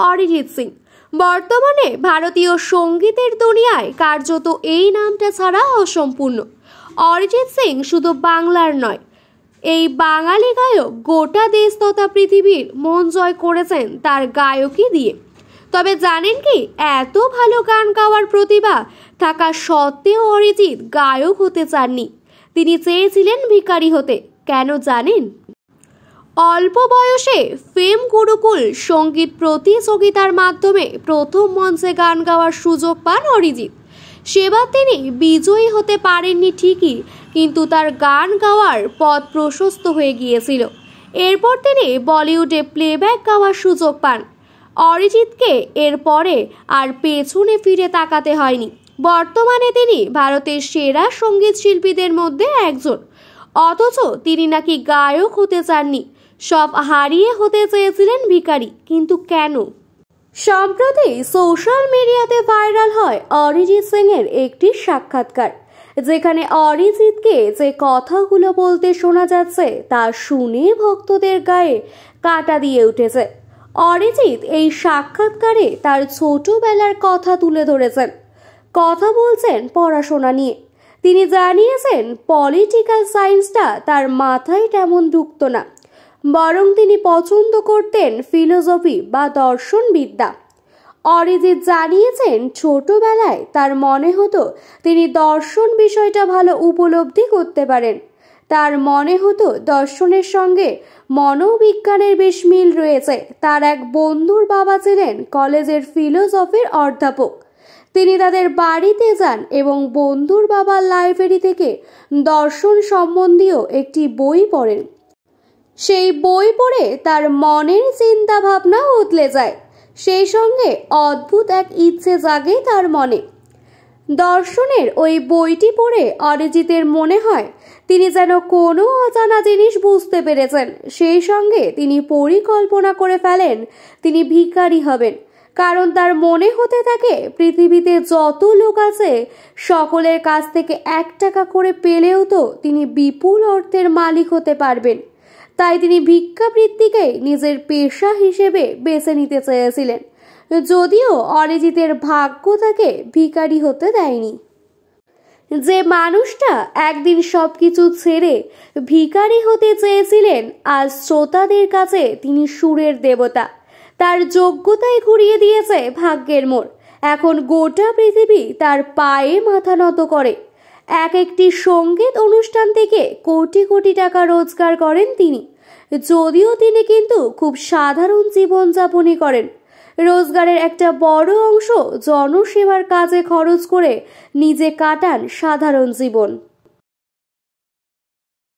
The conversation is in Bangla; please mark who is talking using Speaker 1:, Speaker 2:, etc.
Speaker 1: অরিজিৎ সিং। বর্তমানে ভারতীয় সঙ্গীতের দুনিয়ায় কার্যত এই নামটা ছাড়া অসম্পূর্ণ। অরিজিৎ সিং শুধু বাংলার নয়, এই বাঙালি গায়ক গোটা দেশ তথা পৃথিবীর মন জয় করেছেন তার গায়কী দিয়ে। তবে জানেন কি, এত ভালো গান গাওয়ার প্রতিভা থাকা সত্ত্বেও অরিজিৎ গায়ক হতে চাননি। তিনি চেয়েছিলেন ভিখারি হতে। কেন জানেন? অল্প বয়সে ফেম গুরুকুল সঙ্গীত প্রতিযোগিতার মাধ্যমে প্রথম মঞ্চে গান গাওয়ার সুযোগ পান অরিজিৎ। সেবার তিনি বিজয়ী হতে পারেননি ঠিকই, কিন্তু তার গান গাওয়ার পথ প্রশস্ত হয়ে গিয়েছিল। এরপর তিনি বলিউডে প্লেব্যাক গাওয়ার সুযোগ পান। অরিজিৎকে এরপরে আর পেছনে ফিরে তাকাতে হয়নি। বর্তমানে তিনি ভারতের সেরা সঙ্গীত শিল্পীদের মধ্যে একজন। অথচ তিনি নাকি গায়ক হতে চাননি, সব হারিয়ে হতে চেয়েছিলেন ভিখারি। কিন্তু কেন? সম্প্রতি সোশ্যাল মিডিয়াতে ভাইরাল হয় অরিজিৎ সিং এর একটি সাক্ষাৎকার, যেখানে অরিজিৎকে যে কথাগুলো বলতে শোনা যাচ্ছে তা শুনে ভক্তদের গায়ে কাঁটা দিয়ে উঠেছে। অরিজিৎ এই সাক্ষাৎকারে তার ছোটবেলার কথা তুলে ধরেছেন। কথা বলছেন পড়াশোনা নিয়ে। তিনি জানিয়েছেন পলিটিক্যাল সায়েন্সটা তার মাথায় তেমন ঢুকতো না, বরং তিনি পছন্দ করতেন ফিলোসফি বা দর্শন বিদ্যা। অরিজিৎ জানিয়েছেন ছোটবেলায় তার মনে হতো তিনি দর্শন বিষয়টা ভালো উপলব্ধি করতে পারেন। তার মনে হতো দর্শনের সঙ্গে মনোবিজ্ঞানের বেশ মিল রয়েছে। তার এক বন্ধুর বাবা ছিলেন কলেজের ফিলোসফির অধ্যাপক। তিনি তাদের বাড়িতে যান এবং বন্ধুর বাবার লাইব্রেরি থেকে দর্শন সম্বন্ধীয় একটি বই পড়েন। সেই বই পড়ে তার মনের চিন্তা ভাবনা বদলে যায়। সেই সঙ্গে অদ্ভুত এক ইচ্ছে জাগে তার মনে। দর্শনের ওই বইটি পড়ে অরিজিতের মনে হয় তিনি যেন কোনো অজানা জিনিস বুঝতে পেরেছেন। সেই সঙ্গে তিনি পরিকল্পনা করে ফেলেন তিনি ভিখারি হবেন, কারণ তার মনে হতে থাকে পৃথিবীতে যত লোক আছে সকলের কাছ থেকে 1 টাকা করে পেলেও তো তিনি বিপুল অর্থের মালিক হতে পারবেন। তাই তিনি ভিক্ষাবৃত্তিকেই নিজের পেশা হিসেবে বেছে নিতে চেয়েছিলেন, যদিও অরিজিতের ভাগ্য তাকে ভিখারি হতে দেয়নি। যে মানুষটা একদিন সবকিছু ছেড়ে ভিখারি হতে চেয়েছিলেন, আজ শ্রোতাদের কাছে তিনি সুরের দেবতা। তার যোগ্যতায় ঘুরিয়ে দিয়েছে ভাগ্যের মোড়। এখন গোটা পৃথিবী তার পায়ে মাথা নত করে। একটি সঙ্গীত অনুষ্ঠান থেকে কোটি কোটি টাকা রোজগার করেন তিনি, যদিও তিনি কিন্তু খুব সাধারণ জীবনযাপনই করেন। রোজগারের একটা বড় অংশ জনসেবার কাজে খরচ করে নিজে কাটান সাধারণ জীবন।